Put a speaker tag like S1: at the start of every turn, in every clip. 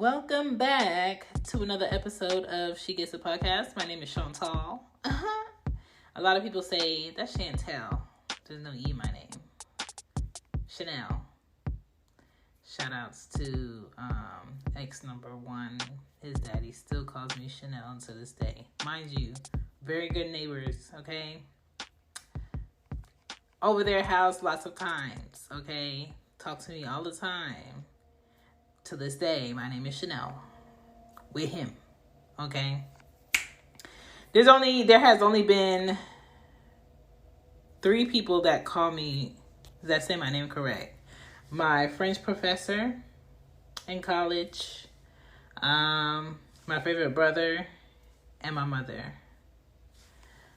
S1: Welcome back to another episode of She Gets a Podcast. My name is Chantal. A lot of people say, that's Chantel. There's no E in my name. Chanel. Shout outs to ex number one. His daddy still calls me Chanel to this day. Mind you, very good neighbors, okay? Over their house lots of times, okay? Talk to me all the time. To this day, my name is Chanel. With him, okay? There has only been 3 people that call me, that say my name correct. My French professor in college, my favorite brother, and my mother.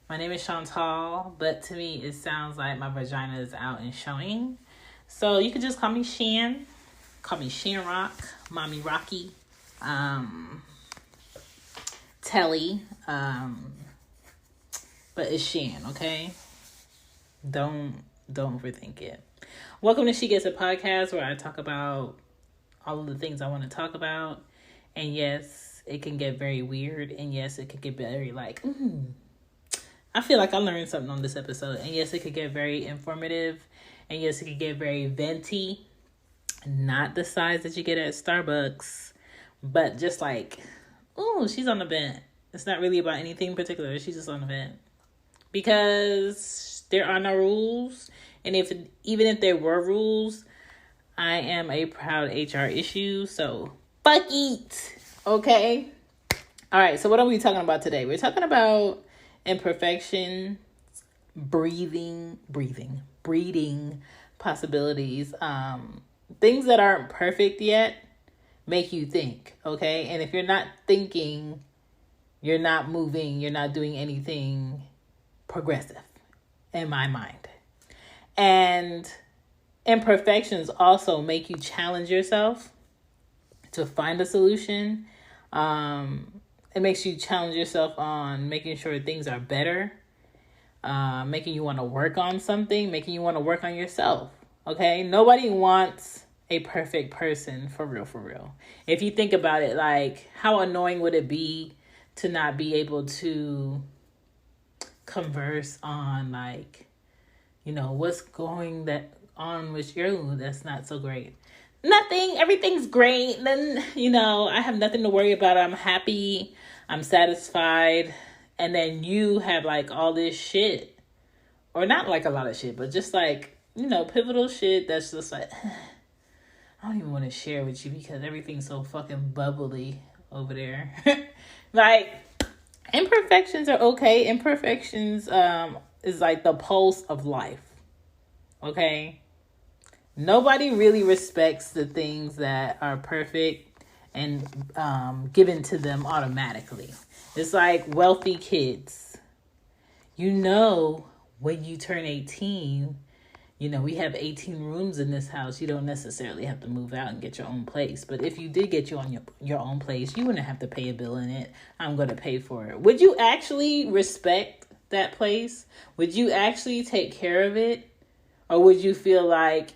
S1: My name is Chantal, but to me it sounds like my vagina is out and showing. So you can just call me Shan. Call me Shan Rock, Mommy Rocky, Telly, but it's Shan, okay? Don't overthink it. Welcome to She Gets a Podcast, where I talk about all of the things I want to talk about. And yes, it can get very weird. And yes, it can get very I feel like I learned something on this episode. And yes, it could get very informative. And yes, it could get very venti. Not the size that you get at Starbucks, but just like, ooh, she's on the vent. It's not really about anything in particular. She's just on the vent. Because there are no rules. And even if there were rules, I am a proud HR issue. So, fuck it. Okay? All right, so what are we talking about today? We're talking about imperfection, breeding possibilities. Things that aren't perfect yet make you think, okay? And if you're not thinking, you're not moving, you're not doing anything progressive, in my mind. And imperfections also make you challenge yourself to find a solution. It makes you challenge yourself on making sure things are better, making you want to work on something, making you want to work on yourself. Okay, nobody wants a perfect person, for real. If you think about it, like, how annoying would it be to not be able to converse on, like, what's going on with you that's not so great? Nothing, everything's great. Then, I have nothing to worry about. I'm happy, I'm satisfied. And then you have, like, all this shit. Or not, like, a lot of shit, but just, like, pivotal shit that's just like, I don't even want to share with you because everything's so fucking bubbly over there. Like, imperfections are okay. Imperfections is like the pulse of life. Okay? Nobody really respects the things that are perfect and given to them automatically. It's like wealthy kids. When you turn 18, we have 18 rooms in this house. You don't necessarily have to move out and get your own place. But if you did get your own place, you wouldn't have to pay a bill in it. I'm going to pay for it. Would you actually respect that place? Would you actually take care of it? Or would you feel like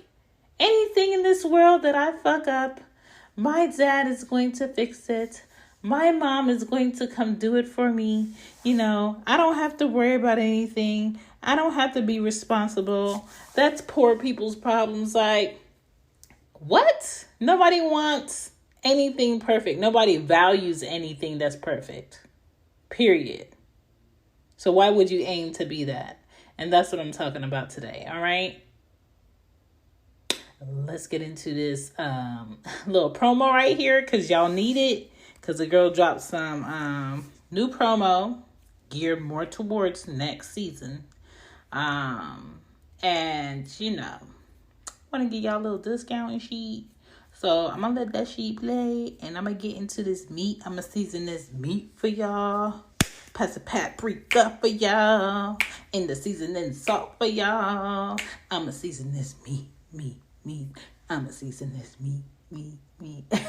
S1: anything in this world that I fuck up, my dad is going to fix it. My mom is going to come do it for me. I don't have to worry about anything. I don't have to be responsible. That's poor people's problems. Like, what? Nobody wants anything perfect. Nobody values anything that's perfect. Period. So why would you aim to be that? And that's what I'm talking about today. All right? Let's get into this little promo right here because y'all need it. Because the girl dropped some new promo geared more towards next season. And, want to give y'all a little discount sheet. So, I'm going to let that sheet play. And I'm going to get into this meat. I'm going to season this meat for y'all. Pass the paprika for y'all. And the seasoning salt for y'all. I'm going to season this meat. I'm going to season this meat. We be back.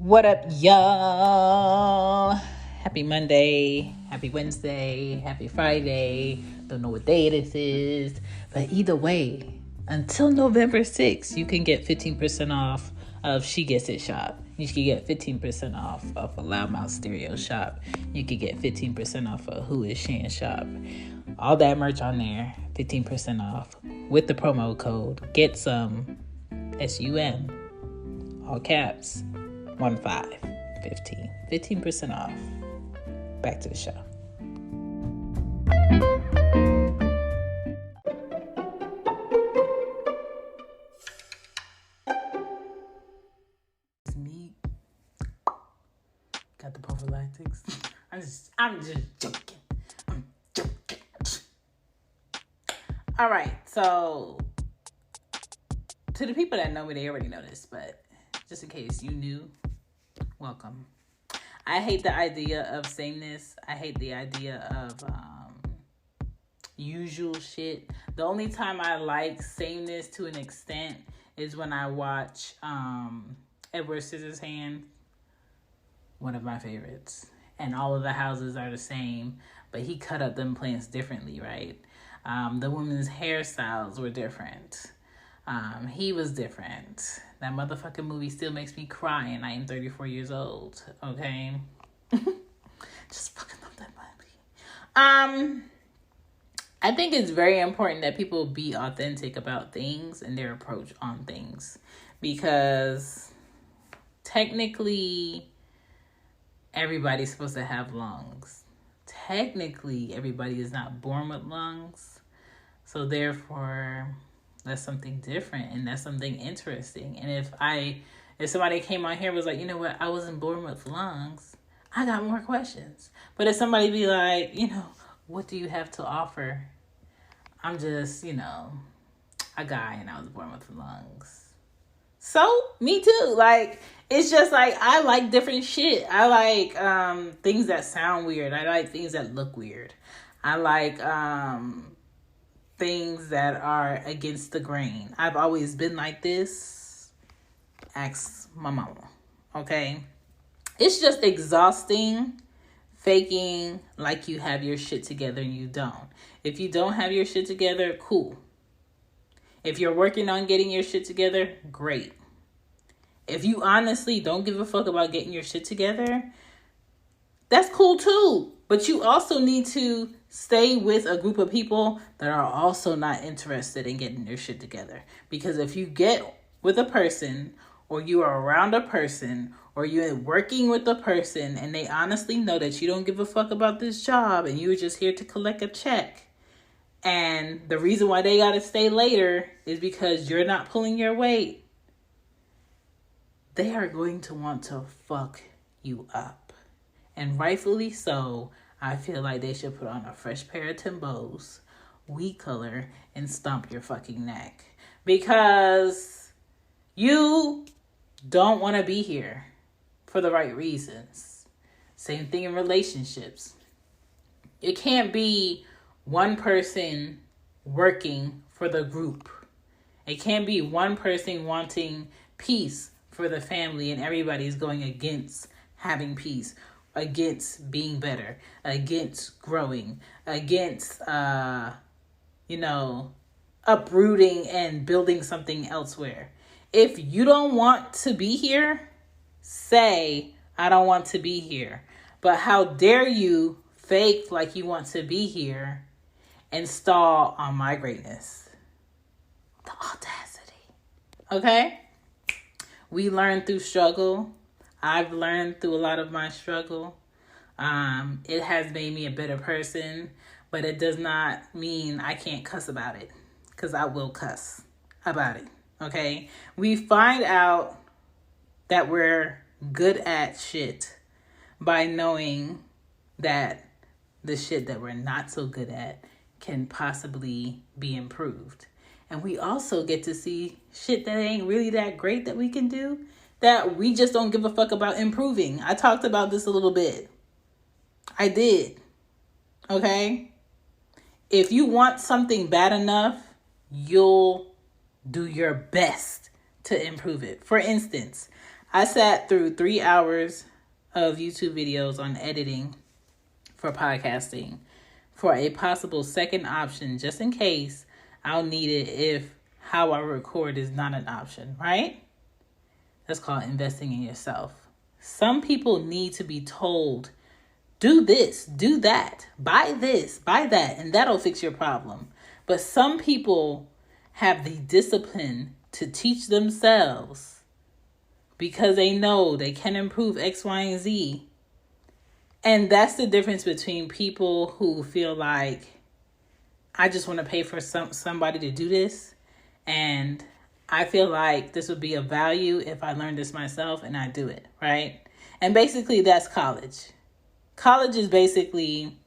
S1: What up, y'all? Happy Monday, happy Wednesday, happy Friday. Don't know what day this is, but either way, until November 6th, you can get 15% off of She Gets It shop. You can get 15% off of a Loudmouth Stereo shop. You can get 15% off of Who Is Shan shop. All that merch on there, 15% off with the promo code Get Some SUM, all caps. 15% off. Back to the show. It's me. Got the prophylactics. I'm just joking. I'm joking. All right, so to the people that know me, they already know this, but just in case you knew, welcome. I hate the idea of sameness. I hate the idea of usual shit. The only time I like sameness to an extent is when I watch Edward Scissorhands, one of my favorites. And all of the houses are the same, but he cut up them plants differently, right? The women's hairstyles were different. He was different. That motherfucking movie still makes me cry, and I am 34 years old. Okay, just fucking love that movie. I think it's very important that people be authentic about things and their approach on things, because technically everybody's supposed to have lungs. Technically, everybody is not born with lungs, so therefore, that's something different, and that's something interesting. And if somebody came on here and was like, you know what, I wasn't born with lungs, I got more questions. But if somebody be like, what do you have to offer? I'm just, a guy and I was born with lungs. So, me too. Like, it's just like, I like different shit. I like things that sound weird. I like things that look weird. I like things that are against the grain. I've always been like this. Ask my mama. Okay? It's just exhausting faking like you have your shit together and you don't. If you don't have your shit together, cool. If you're working on getting your shit together, great. If you honestly don't give a fuck about getting your shit together, that's cool too. But you also need to stay with a group of people that are also not interested in getting their shit together. Because if you get with a person, or you are around a person, or you're working with a person, and they honestly know that you don't give a fuck about this job and you're just here to collect a check, and the reason why they gotta stay later is because you're not pulling your weight, they are going to want to fuck you up. And rightfully so. I feel like they should put on a fresh pair of Timbos, weed color, and stomp your fucking neck. Because you don't want to be here for the right reasons. Same thing in relationships. It can't be one person working for the group. It can't be one person wanting peace for the family and everybody's going against having peace, against being better, against growing, against, uprooting and building something elsewhere. If you don't want to be here, say, I don't want to be here. But how dare you fake like you want to be here and stall on my greatness? The audacity. Okay? We learn through struggle. I've learned through a lot of my struggle. It has made me a better person, but it does not mean I can't cuss about it, because I will cuss about it. Okay? We find out that we're good at shit by knowing that the shit that we're not so good at can possibly be improved. And we also get to see shit that ain't really that great that we can do, that we just don't give a fuck about improving. I talked about this a little bit. I did. Okay? If you want something bad enough, you'll do your best to improve it. For instance, I sat through 3 hours of YouTube videos on editing for podcasting for a possible second option, just in case I'll need it if how I record is not an option, right? That's called investing in yourself. Some people need to be told, do this, do that, buy this, buy that, and that'll fix your problem. But some people have the discipline to teach themselves because they know they can improve X, Y, and Z. And that's the difference between people who feel like, I just want to pay for somebody to do this. And I feel like this would be of value if I learned this myself and I do it, right? And basically that's college. College is basically,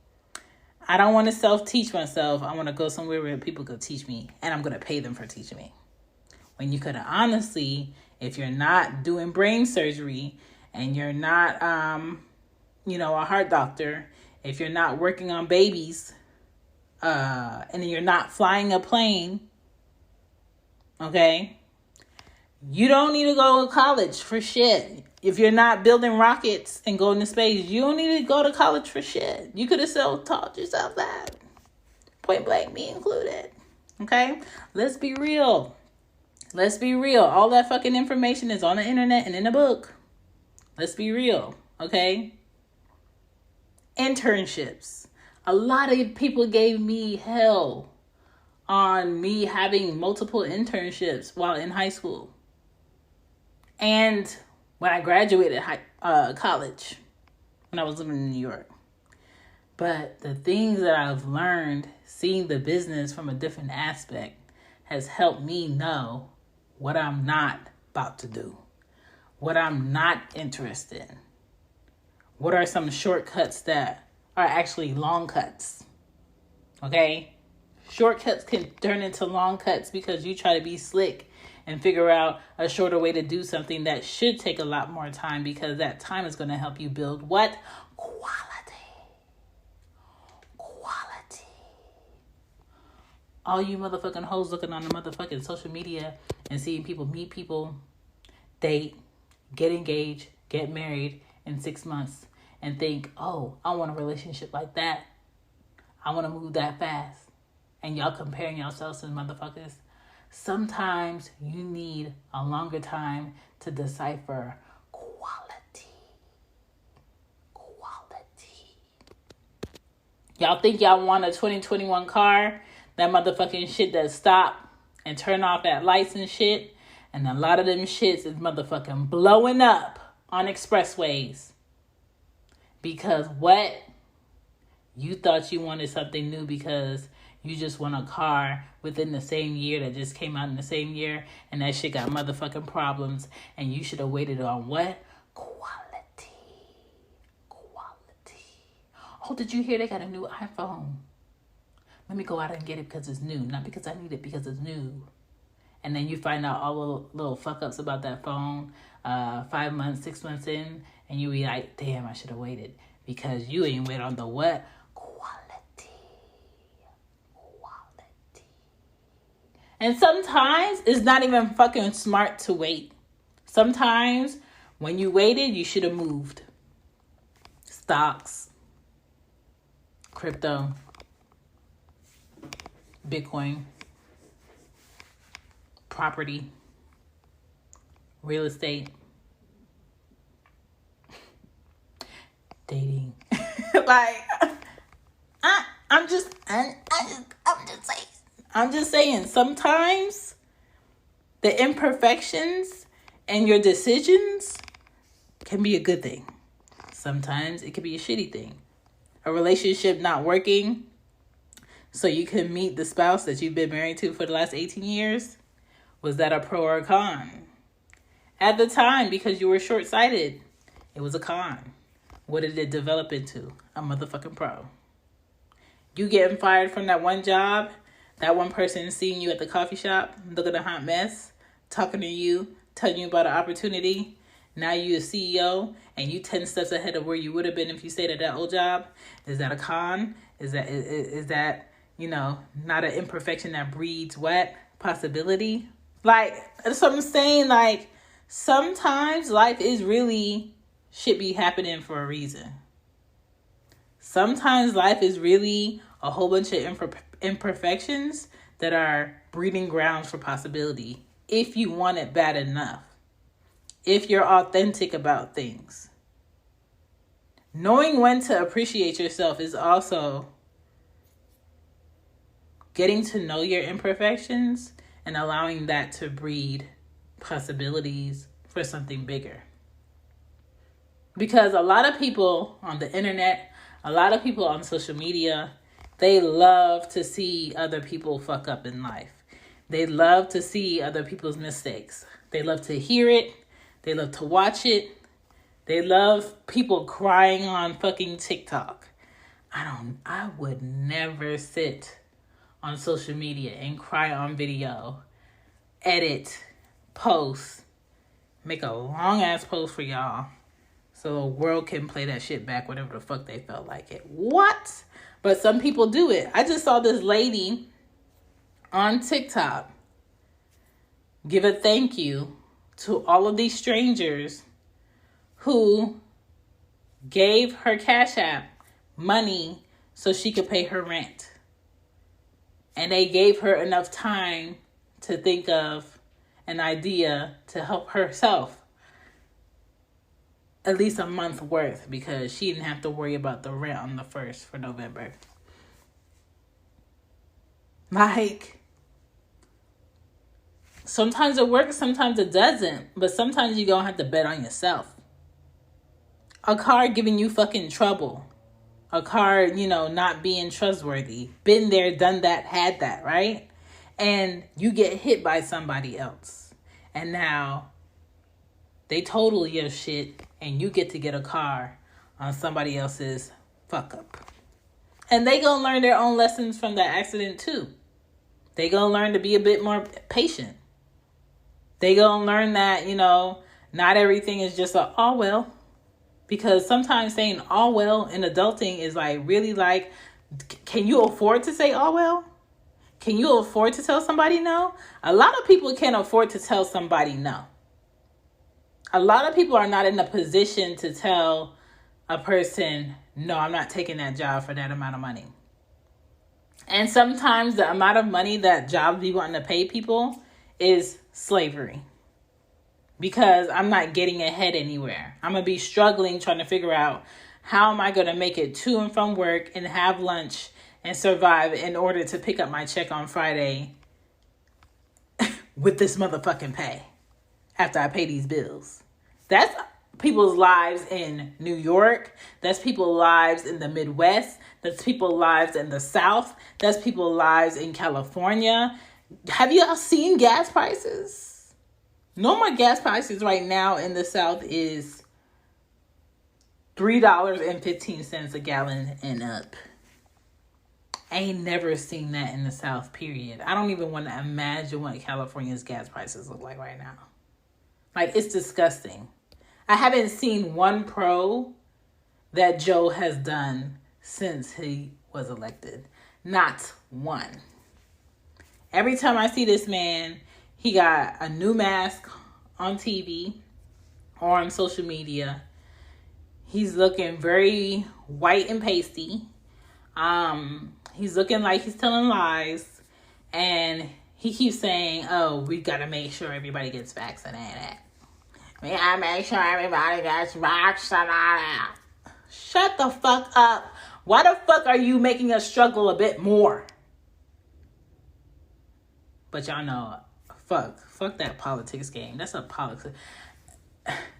S1: I don't want to self-teach myself. I want to go somewhere where people could teach me and I'm going to pay them for teaching me. When you could honestly, if you're not doing brain surgery and you're not, a heart doctor, if you're not working on babies, and you're not flying a plane, okay, you don't need to go to college for shit. If you're not building rockets and going to space, you don't need to go to college for shit. You could have self-taught yourself that. Point blank, me included. Okay? Let's be real. Let's be real. All that fucking information is on the internet and in a book. Let's be real. Okay? Internships. A lot of people gave me hell on me having multiple internships while in high school. And when I graduated college, when I was living in New York. But the things that I've learned, seeing the business from a different aspect, has helped me know what I'm not about to do, what I'm not interested in. What are some shortcuts that are actually long cuts? Okay? Shortcuts can turn into long cuts because you try to be slick and figure out a shorter way to do something that should take a lot more time, because that time is going to help you build what? Quality. All you motherfucking hoes looking on the motherfucking social media and seeing people meet people, date, get engaged, get married in 6 months and think, oh, I want a relationship like that. I want to move that fast. And y'all comparing yourselves to motherfuckers. Sometimes you need a longer time to decipher quality. Y'all think y'all want a 2021 car? That motherfucking shit that stop and turn off at lights and shit. And a lot of them shits is motherfucking blowing up on expressways. Because what? You thought you wanted something new because you just want a car within the same year that just came out in the same year. And that shit got motherfucking problems. And you should have waited on what? Quality. Oh, did you hear they got a new iPhone? Let me go out and get it because it's new. Not because I need it, because it's new. And then you find out all the little fuck-ups about that phone 5 months, 6 months in. And you be like, damn, I should have waited. Because you ain't wait on the what? Quality. And sometimes it's not even fucking smart to wait. Sometimes when you waited, you should have moved. Stocks. Crypto. Bitcoin. Property. Real estate. Dating. I'm just saying, sometimes the imperfections and your decisions can be a good thing. Sometimes it can be a shitty thing. A relationship not working so you can meet the spouse that you've been married to for the last 18 years. Was that a pro or a con? At the time, because you were short-sighted, it was a con. What did it develop into? A motherfucking pro. You getting fired from that one job, that one person seeing you at the coffee shop, looking a hot mess, talking to you, telling you about an opportunity. Now you a CEO and you 10 steps ahead of where you would have been if you stayed at that old job. Is that a con? Is that not an imperfection that breeds what? Possibility? Like, that's what I'm saying. Like, Sometimes life is really should be happening for a reason. Sometimes life is really a whole bunch of imperfections that are breeding grounds for possibility. If you want it bad enough. If you're authentic about things. Knowing when to appreciate yourself is also getting to know your imperfections and allowing that to breed possibilities for something bigger. Because a lot of people on the internet, a lot of people on social media, they love to see other people fuck up in life. They love to see other people's mistakes. They love to hear it. They love to watch it. They love people crying on fucking TikTok. I would never sit on social media and cry on video, edit, post, make a long ass post for y'all so the world can play that shit back whenever the fuck they felt like it. What? But some people do it. I just saw this lady on TikTok give a thank you to all of these strangers who gave her Cash App money so she could pay her rent. And they gave her enough time to think of an idea to help herself. At least a month worth, because she didn't have to worry about the rent on the 1st for November. Like, sometimes it works, sometimes it doesn't. But sometimes you're going to have to bet on yourself. A car giving you fucking trouble. A car, not being trustworthy. Been there, done that, had that, right? And you get hit by somebody else. And now they total your shit and you get to get a car on somebody else's fuck up. And they gonna learn their own lessons from that accident too. They gonna learn to be a bit more patient. They gonna learn that, not everything is just oh well. Because sometimes saying all well in adulting is really can you afford to say all well? Can you afford to tell somebody no? A lot of people can't afford to tell somebody no. A lot of people are not in a position to tell a person, no, I'm not taking that job for that amount of money. And sometimes the amount of money that jobs be wanting to pay people is slavery. Because I'm not getting ahead anywhere. I'm going to be struggling trying to figure out how am I going to make it to and from work and have lunch and survive in order to pick up my check on Friday with this motherfucking pay after I pay these bills. That's people's lives in New York. That's people's lives in the Midwest. That's people's lives in the South. That's people's lives in California. Have you all seen gas prices? Normal gas prices right now in the South is $3.15 a gallon and up. I ain't never seen that in the South, period. I don't even want to imagine what California's gas prices look like right now. It's disgusting. I haven't seen one pro that Joe has done since he was elected. Not one. Every time I see this man, he got a new mask on TV or on social media. He's looking very white and pasty. He's looking like he's telling lies. And he keeps saying, oh, we got to make sure everybody gets vaccinated. We got to make sure everybody gets vaccinated. Shut the fuck up. Why the fuck are you making us struggle a bit more? But y'all know, fuck that politics game. That's a politics.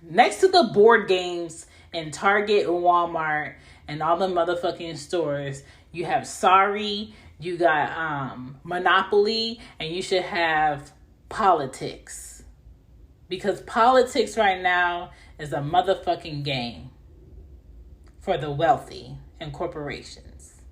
S1: Next to the board games in Target and Walmart and all the motherfucking stores, you have Sorry, you got Monopoly, and you should have politics. Because politics right now is a motherfucking game for the wealthy and corporations.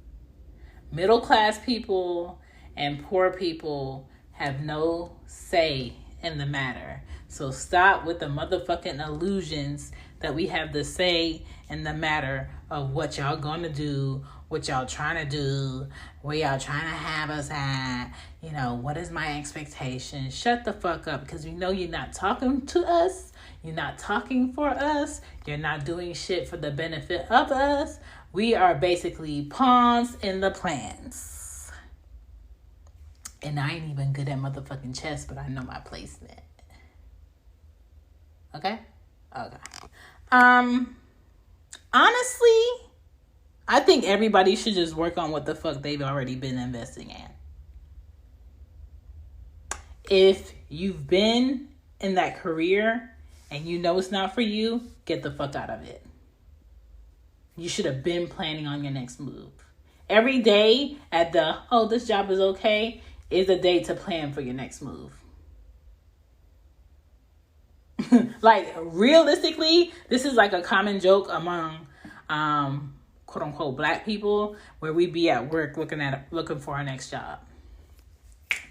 S1: Middle class people and poor people have no say in the matter. So stop with the motherfucking illusions that we have the say in the matter of what y'all gonna do, what y'all trying to do, where y'all trying to have us at, what is my expectation? Shut the fuck up, because we know you're not talking to us. You're not talking for us. You're not doing shit for the benefit of us. We are basically pawns in the plans. And I ain't even good at motherfucking chess, but I know my placement. Okay? Okay. Honestly, I think everybody should just work on what the fuck they've already been investing in. If you've been in that career and you know it's not for you, get the fuck out of it. You should have been planning on your next move. Every day at the, this job is okay, is a day to plan for your next move. Like, realistically, this is like a common joke among quote unquote black people, where we be at work looking for our next job.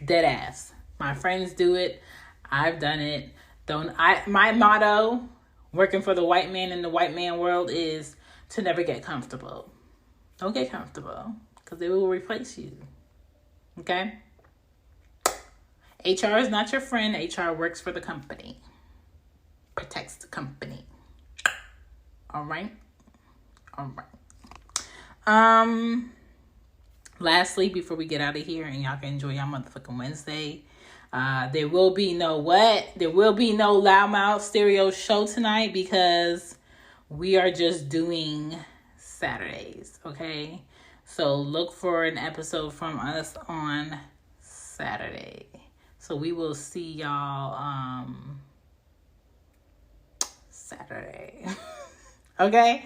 S1: Dead ass. My friends do it. I've done it. My motto working for the white man in the white man world is to never get comfortable. Don't get comfortable, because they will replace you. Okay? HR is not your friend. HR works for the company. Protects the company. All right? All right. Lastly, before we get out of here and y'all can enjoy y'all motherfucking Wednesday, there will be no Loudmouth Stereo show tonight, because we are just doing Saturdays, okay? So look for an episode from us on Saturday. So we will see y'all Saturday. Okay?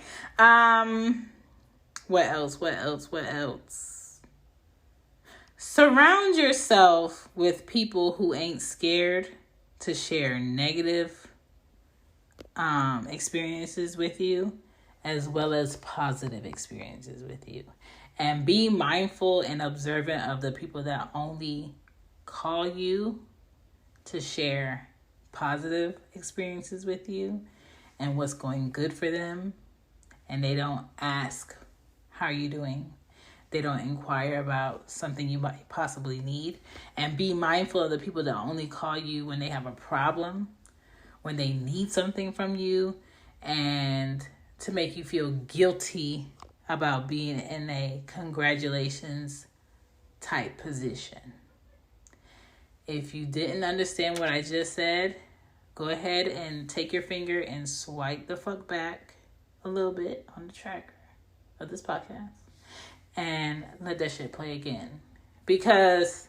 S1: What else? Surround yourself with people who ain't scared to share negative experiences with you, as well as positive experiences with you. And be mindful and observant of the people that only call you to share positive experiences with you and what's going good for them. And they don't ask, how are you doing? They don't inquire about something you might possibly need. And be mindful of the people that only call you when they have a problem, when they need something from you, and to make you feel guilty about being in a congratulations type position. If you didn't understand what I just said, go ahead and take your finger and swipe the fuck back a little bit on the tracker of this podcast and let that shit play again. Because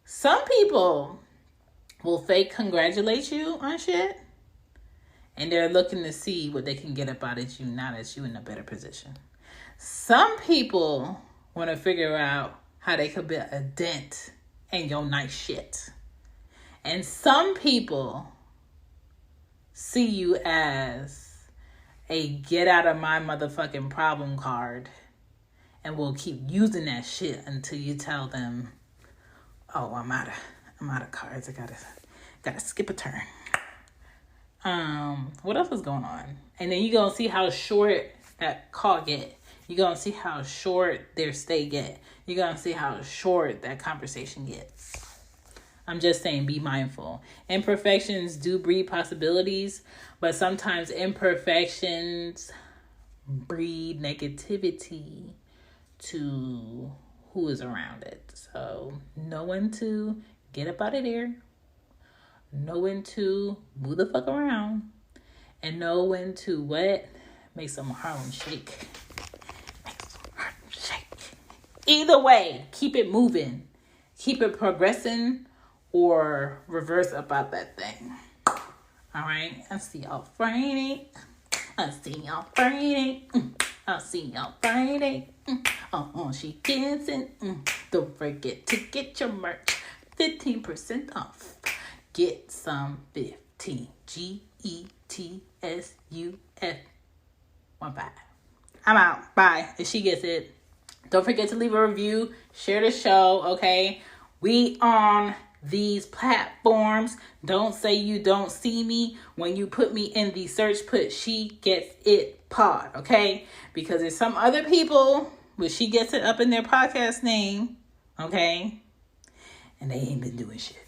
S1: some people will fake congratulate you on shit, and they're looking to see what they can get up out of you, now that you're in a better position. Some people want to figure out how they could be a dent in your nice shit. And some people see you as a get out of my motherfucking problem card, and will keep using that shit until you tell them, oh, I'm out of cards. I gotta skip a turn. What else is going on? And then you're gonna see how short that call get. You're gonna see how short their stay get. You're gonna see how short that conversation gets. I'm just saying, be mindful. Imperfections do breed possibilities, but sometimes imperfections breed negativity to who is around it. So know when to get up out of there. Know when to move the fuck around. And know when to what? Make some Harlem shake. Either way, keep it moving. Keep it progressing, or reverse about that thing. All right? I'll see y'all Friday. She dancing. Don't forget to get your merch. 15% off. Get some 15. GETSUF 15. I'm out. Bye. If she gets it. Don't forget to leave a review. Share the show, okay? We on these platforms. Don't say you don't see me. When you put me in the search, put She Gets It Pod, okay? Because there's some other people with She Gets It up in their podcast name, okay? And they ain't been doing shit.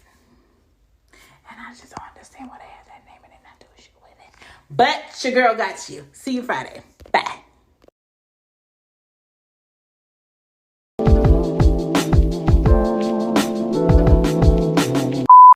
S1: And I just don't understand why they have that name and they're not doing shit. But your girl got you. See you Friday. Bye.